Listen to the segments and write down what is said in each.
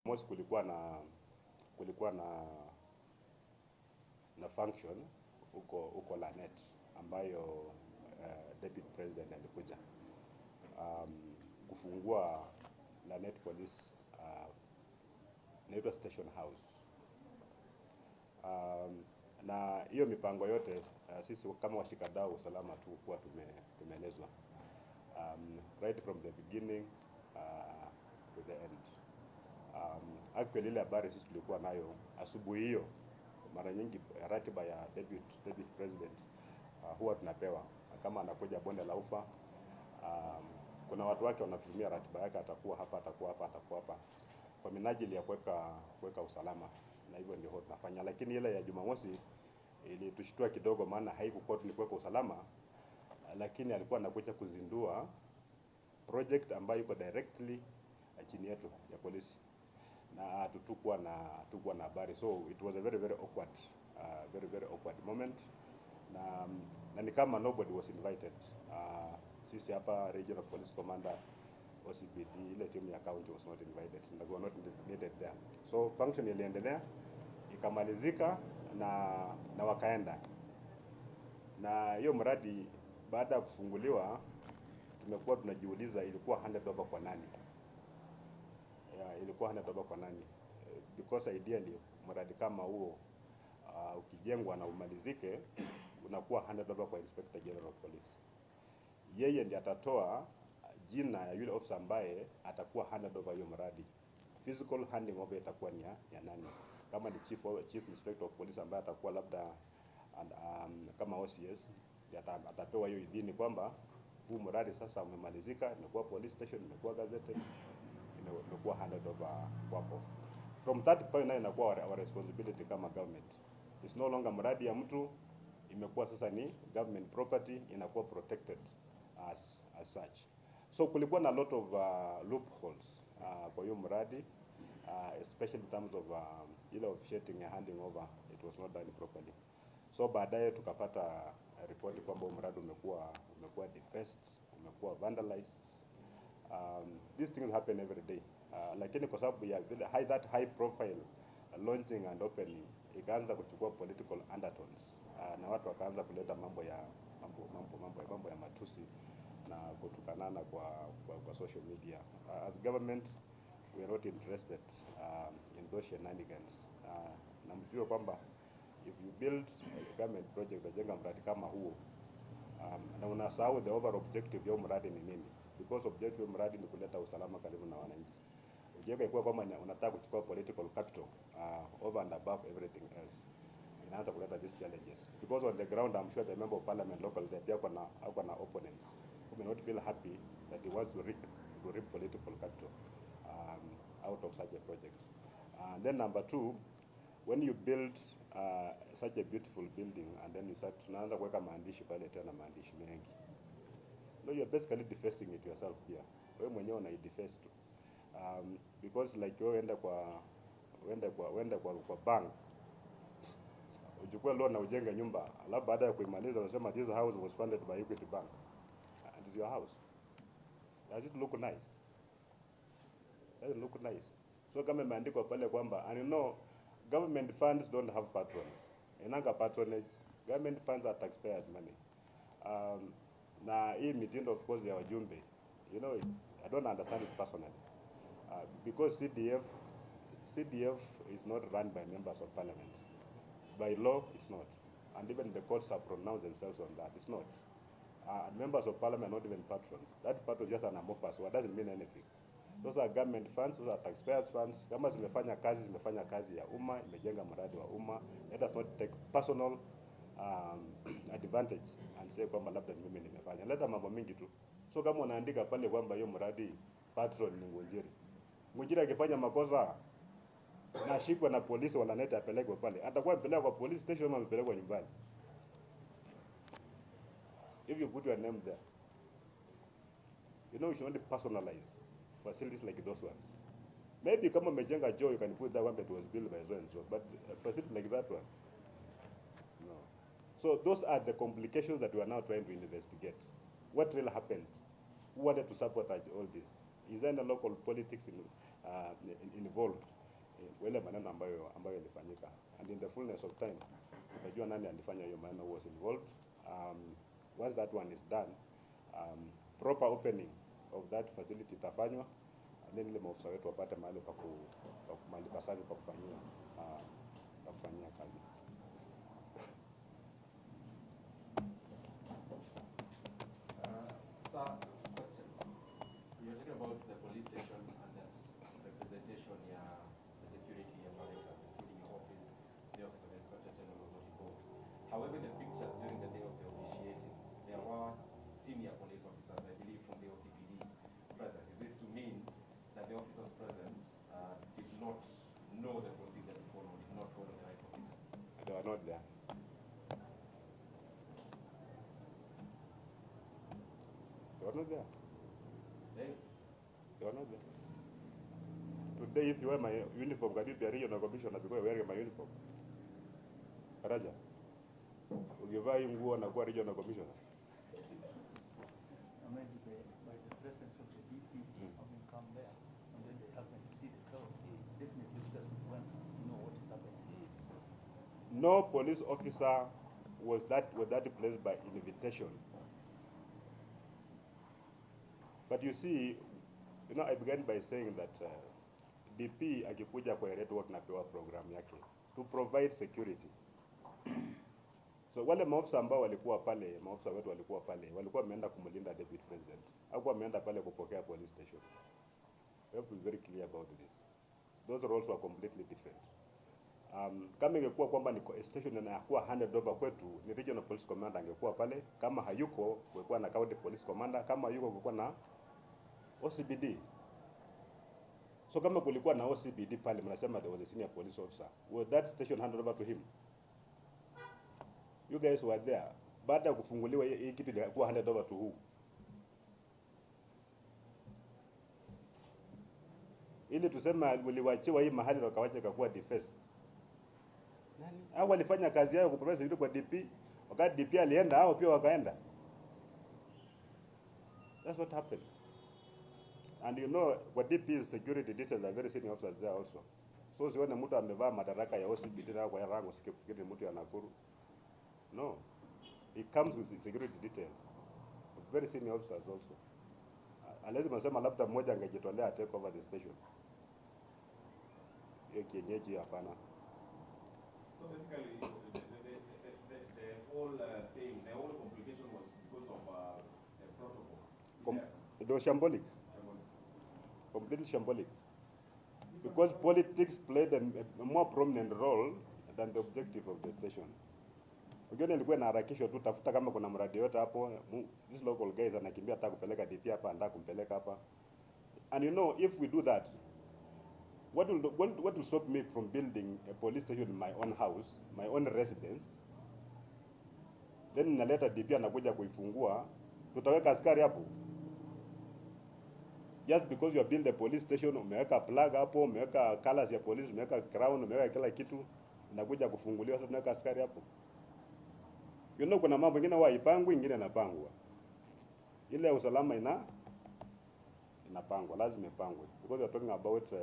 Mosi kulikuwa na function huko Lanet ambayo deputy president alikuja kufungua Lanet Police inaitwa Station House. Na hiyo mipango yote sisi kama washikadau usalama tu kuwa tumeelezwa right from the beginning to the end. Actually ile habari sisi tulikuwa nayo asubuhi hiyo, mara nyingi ratiba ya deputy president huwa tunapewa kama anakuja bonde la Ufa. Kuna watu wake wanatumia ratiba yake, atakuwa hapa kwa minajili ya kuweka usalama, na hivyo ndio tunafanya. Lakini ile ya Jumamosi ilitushtua kidogo, maana haikuwa ni kuweka usalama, lakini alikuwa anakuja kuzindua project ambayo iko directly chini yetu ya polisi, na tutukua na habari. So it was a very awkward very awkward moment, na ni kama nobody was invited. Sisi hapa regional police commander, OCPD, ile timu ya county was not invited, and we were not needed there. So function iliendelea ikamalizika na wakaenda. Na hiyo mradi baada ya kufunguliwa tumekuwa tunajiuliza ilikuwa handed over kwa nani? Ilikuwa handed over kwa nani? Because ideally mradi kama huo ukijengwa na umalizike unakuwa handed over kwa Inspector General of Police. Yeye ndiye atatoa jina ya yule officer ambaye atakuwa handed over hiyo mradi. Physical handing over itakuwa ni ya nani? Kama ni chief inspector of police ambaye atakuwa labda kama OCS, atapewa hiyo idhini kwamba huu mradi sasa umemalizika, imekuwa police station, imekuwa gazetted, imekuwa handed over kwako. From that point na inakuwa our responsibility kama government. It's no longer mradi ya mtu, imekuwa sasa ni government property, inakuwa protected as such. So kulikuwa na lot of loopholes kwa hiyo mradi, especially in terms of ile officiating and handing over, it was not done properly. So baadaye tukapata report kwamba mradi umekuwa defaced, umekuwa vandalized. These things happen every day. Lakini kwa sababu ya that high profile launching and opening ikaanza kuchukua political undertones, na watu wakaanza kuleta mambo ya matusi na kutukanana kwa social media. As government we are not interested in those shenanigans. Na mjue kwamba if you build a government project, unajenga mradi kama huo, na unasahau the overall objective ya mradi ni nini, because objective ya mradi ni kuleta usalama karibu na wananchi. Ujenge kwa kwamba unataka kuchukua political capital over and above everything else, inaanza kuleta these challenges, because on the ground I'm sure the member of parliament local there pia kuna opponents who may not feel happy that he wants to reap political capital out of such a project. And then number two, when you build such a beautiful building and then you start tunaanza kuweka maandishi pale tena maandishi mengi, no, you're basically defacing it yourself here. Wewe mwenyewe unaideface tu, because like wewe uende kwa bank uchukue loan na ujenge nyumba, alafu baada ya kuimaliza unasema this house was funded by Equity Bank and it's your house. Does it look nice? Doesn't look nice. So kama imeandikwa pale kwamba, and you know government funds don't have patrons. Inanga patronage. Government funds are taxpayers' money. Na hii mitindo of course ya wajumbe, you know, I don't understand it personally. Because CDF is not run by members of parliament. By law, it's not. And even the courts have pronounced themselves on that. It's not. Members of parliament are not even patrons. That part was just an amorphous word. It doesn't mean anything. Those are government funds, those are taxpayers' funds. Kama zimefanya kazi ya umma, imejenga mradi wa umma. Let us not take personal advantage and say kwamba labda mimi nimefanya. Leta mambo mingi tu. So kama unaandika pale kwamba hiyo mradi patron ni Ngunjiri. Ngunjiri akifanya makosa na ashikwa na polisi wala neta apelekwe pale, atakuwa mpelekwa kwa police station ama mpelekwa nyumbani. If you put your name there, you know you should not personalize facilities like those ones. Maybe kama umejenga Joe, you can put that one that was built by so and so, but a facility like that one, no. So those are the complications that we are now trying to investigate. What really happened? Who wanted to sabotage all this? Is there any local politics involved? Wale maneno ambayo yalifanyika, and in the fullness of time utajua nani alifanya hiyo maneno was involved. Once that one is done, proper opening of that facility itafanywa, and then ile maofisa wetu wapate mahali pasafi pa kufanyia kazi. Sir, question. You're talking about the police station and that representation, the security apparatus, including your office, the office of the Inspector General of Motibo. However, the pictures during the day of the officiating, there were senior police officers, I believe, from the OCPD present. Is this to mean that the officers present did not know the procedure before, or did not follow the right procedure? They were not there. They were not there. They were not there. Today, if you wear my uniform, can you be a regional commissioner because you're wearing my uniform? Raja, ukivaa hii nguo na kuwa regional commissioner. I mean, by the presence of the DP, having come there, and then they happen to see the crowd, he definitely doesn't want to know what is happening. No police officer was that place by invitation. But you see, I began by saying that DP akikuja kwa red work na pewa program yake to provide security. So wale maofisa ambao walikuwa pale, maofisa wetu walikuwa pale, walikuwa wameenda kumlinda David President. Hakuwa wameenda pale kupokea police station. We have to be very clear about this. Those roles were completely different. Kama ingekuwa kwamba ni station inakuwa handed over kwetu, ni regional police commander angekuwa pale. Kama hayuko, kulikuwa na county police commander. Kama hayuko, kulikuwa na OCBD. So kama kulikuwa na OCBD pale, mnasema there was a senior police officer. Was that station handed over to him? You guys were there. Baada ya kufunguliwa hii kitu ilikuwa handed over to who? Ili tusema uliwachiwa hii mahali na wakawacha kakuwa defense. Nani? Hao walifanya kazi yao kupeleka vitu kwa DP. Wakati DP alienda, hao pia wakaenda. That's what happened. And what DP's security details are very senior officers there also. So sione mtu amevaa madaraka ya OCBD na kwa rango sikifikiri mtu ya Nakuru. No. It comes with security detail. Very senior officers also. Alezi mnasema labda mmoja angejitolea take over the station. Hiyo kienyeji hapana. So basically, the whole thing, the whole complication was because of a protocol. It was shambolic. Completely shambolic. Because politics played a more prominent role than the objective of the station. Ukiona ilikuwa inaharakishwa tu, tafuta kama kuna mradi yote hapo, these local guys anakimbia hata kupeleka DP hapa, anataka kumpeleka hapa. And if we do that, what will stop me from building a police station in my own house, my own residence? Then naleta DP anakuja kuifungua, tutaweka askari hapo. Just because you have built a police station, umeweka plug hapo, umeweka colors ya police, umeweka crown, umeweka kila kitu, nakuja kufunguliwa, sasa tunaweka askari hapo. Kuna mambo mengine haipangwi, ingine inapangwa. Ile usalama inapangwa, lazima ipangwe. Because we are talking about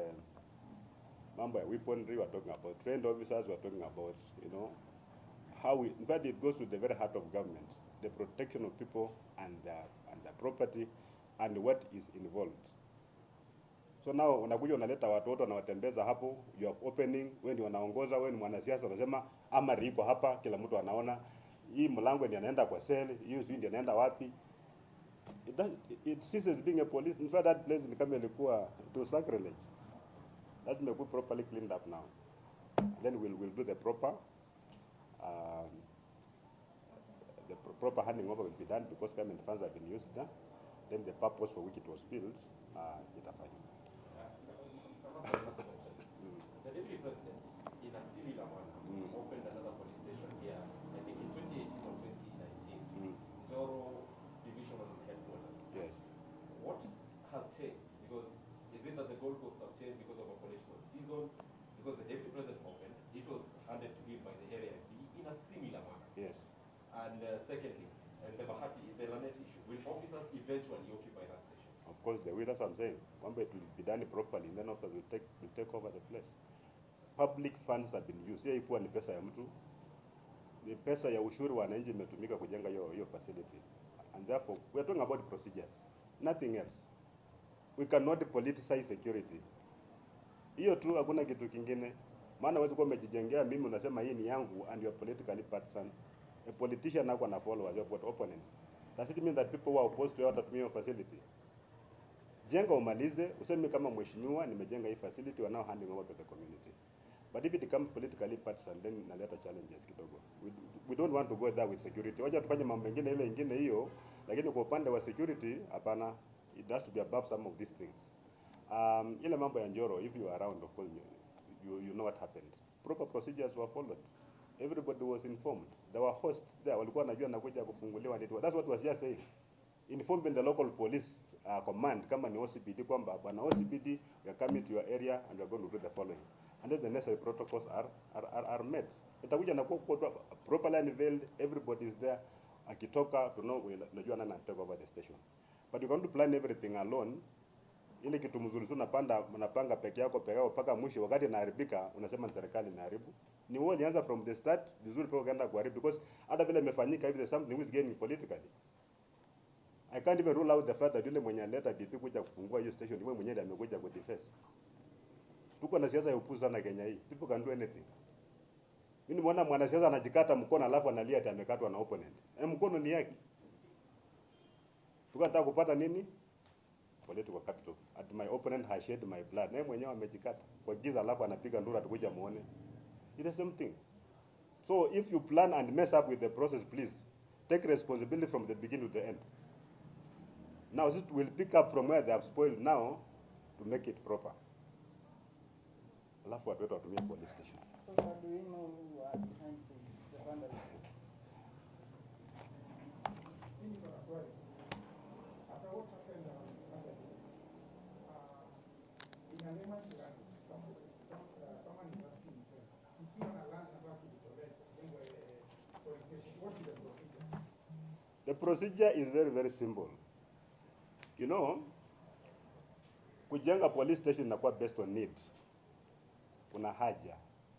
mambo ya weaponry, we are talking about trained officers, we are talking about, how in fact it goes to the very heart of government, the protection of people and their property and what is involved. So now unakuja unaleta watoto na watembeza hapo, you are opening, wewe ndio unaongoza, wewe ni mwanasiasa unasema amri iko hapa, kila mtu anaona. Hii mlango ndio anaenda kwa cell, hii ndio anaenda wapi? It ceases being a police. In fact, that place ni kama ilikuwa to sacrilege. That may be properly cleaned up now. Then we'll do the proper handing over will be done because government funds have been used there. Then the purpose for which it was built, itafanywa. The Deputy President, in a similar manner, opened another police station here, I think in 2018 or 2019, Zoro Divisional Headquarters. Yes. What has changed? Because is it that the goalposts have changed because of a political season? Because the Deputy President opened, it was handed to him by the area MP in a similar manner. Yes. And secondly, the Bahati, the lanet issue, will officers eventually occupy that station? course the way, that's what I'm saying. One way it will be done properly, and then officers will take over the place. Public funds have been used. Hiyo ikuwa ni pesa ya mtu, ni pesa ya ushuru wa wananchi imetumika kujenga hiyo facility. And therefore, we are talking about procedures, nothing else. We cannot politicize security. Hiyo tu, hakuna kitu kingine. Maana wewe uko umejijengea, mimi unasema hii ni yangu, and you are politically partisan. A politician now na followers, you have got opponents. Does it mean that people who are opposed to your facility? Jenga umalize, useme kama mheshimiwa nimejenga hii facility, we are now handing over to the community. But if it becomes politically partisan, then inaleta challenges kidogo. We don't want to go there with security. Wacha tufanye mambo mengine ile ingine hiyo, lakini kwa upande wa security hapana, it has to be above some of these things. Ile mambo ya Njoro, if you are around, of course you know what happened. Proper procedures were followed. Everybody was informed. There were hosts there, walikuwa wanajua nakuja kufunguliwa ndio. That's what was just saying. Informing the local police command kama ni OCPD kwamba bwana OCPD, we are coming to your area and we are going to do the following. And then the necessary protocols are met. Itakuja na kuwa properly unveiled, everybody is there. Akitoka to know unajua nani take over the station. But you can't plan everything alone. Ile kitu mzuri tu unapanga peke yako mpaka mwisho, wakati inaharibika unasema ni serikali inaharibu. Ni wewe ulianza from the start vizuri pekee ukaenda kuharibu, because hata vile imefanyika hivi, there's something which is gaining politically. I can't even rule out the fact that yule mwenye aleta DP kuja kufungua hiyo station ni wewe mwenyewe ndiye amekuja ku defense. Tuko na siasa ya upuzi sana Kenya hii. People can do anything. Mimi nimeona mwanasiasa anajikata mkono alafu analia ati amekatwa na opponent. Mkono ni yake. Tukataka kupata nini? Political capital. At my opponent has shed my blood. Naye mwenyewe amejikata. Kwa giza alafu anapiga nduru atakuja muone. It's the same thing. So if you plan and mess up with the process, please take responsibility from the beginning to the end. Now it will pick up from where they have spoiled now to make it proper. Alafu watu wetu watumie police station. So do you know who are behind the vandalism? After what happened on Sunday, in an emergency, someone is asking himself, if you want to learn about the police station, what is the procedure? The procedure is very, very simple. You know, kujenga police station inakuwa based on need. Kuna haja.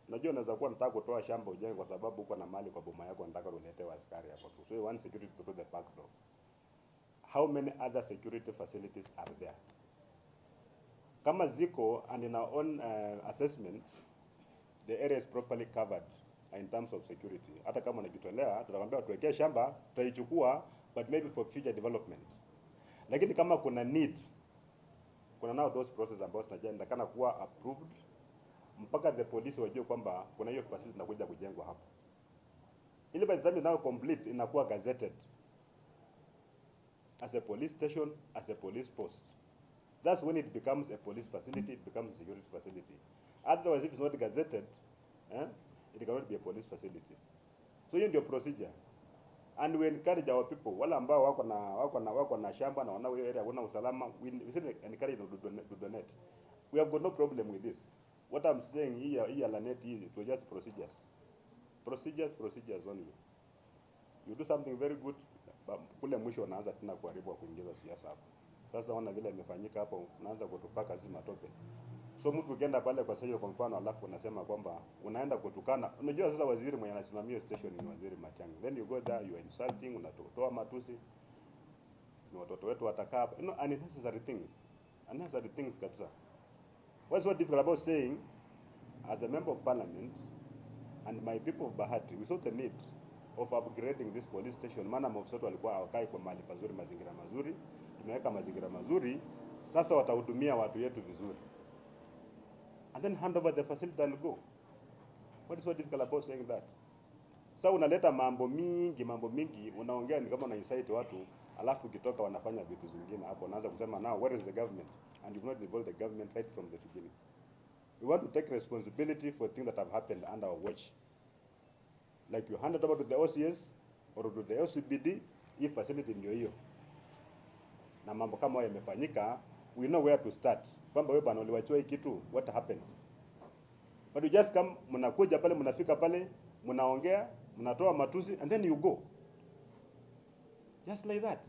Unajua unaweza kuwa unataka kutoa shamba ujenge kwa sababu uko na mali kwa boma yako unataka uletewe askari hapo tu. So you want security to do the back door. How many other security facilities are there? Kama ziko, and in our own assessment, the area is properly covered in terms of security. Hata kama unajitolea, tutakwambia tuwekee shamba, tutaichukua, but maybe for future development. Lakini kama kuna need, kuna now those processes ambazo zinatakana kuwa approved, mpaka the police wajue kwamba kuna hiyo facility inakuja kujengwa hapo. Ile by the time now complete inakuwa gazetted as a police station, as a police post. That's when it becomes a police facility, it becomes a security facility. Otherwise, if it's not gazetted, it cannot be a police facility. So hiyo ndio procedure. And we encourage our people, wale ambao wako na shamba na wanao hiyo area wana usalama, we encourage them to donate. We have got no problem with this. What I'm saying here lanet is it was just procedures. Procedures only. You do something very good, kule mwisho unaanza tena kuharibu kuingiza siasa hapo. Sasa ona vile imefanyika hapo, unaanza kutupaka zima tope. So mtu ukienda pale kwa sasa kwa mfano alafu unasema kwamba unaenda kutukana. Unajua sasa waziri mwenye anasimamia station ni waziri Matiang'i. Then you go there, you are insulting, unatoa matusi. Ni watoto wetu watakaa hapa. You know, unnecessary things. Unnecessary things kabisa. What's so difficult about saying, as a member of parliament and my people of Bahati, we saw the need of upgrading this police station. Maana maofisa walikuwa hawakai kwa mahali pazuri, mazingira mazuri. Tumeweka mazingira mazuri, sasa watahudumia watu yetu vizuri. And then hand over the facility and go. What is so difficult about saying that? Sasa unaleta mambo mingi, unaongea ni kama una incite watu, alafu ukitoka wanafanya vitu zingine hapo, unaanza kusema now what is the government? And you've not involved the government right from the beginning. We want to take responsibility for things that have happened under our watch. Like you hand it over to the OCS or to the LCBD, hii facility ndio hiyo. Na mambo kama hayo yamefanyika, we know where to start. Kwamba wewe bana uliwachua hii kitu, what happened? But you just come, mnakuja pale, mnafika pale, mnaongea, mnatoa matusi, and then you go. Just like that.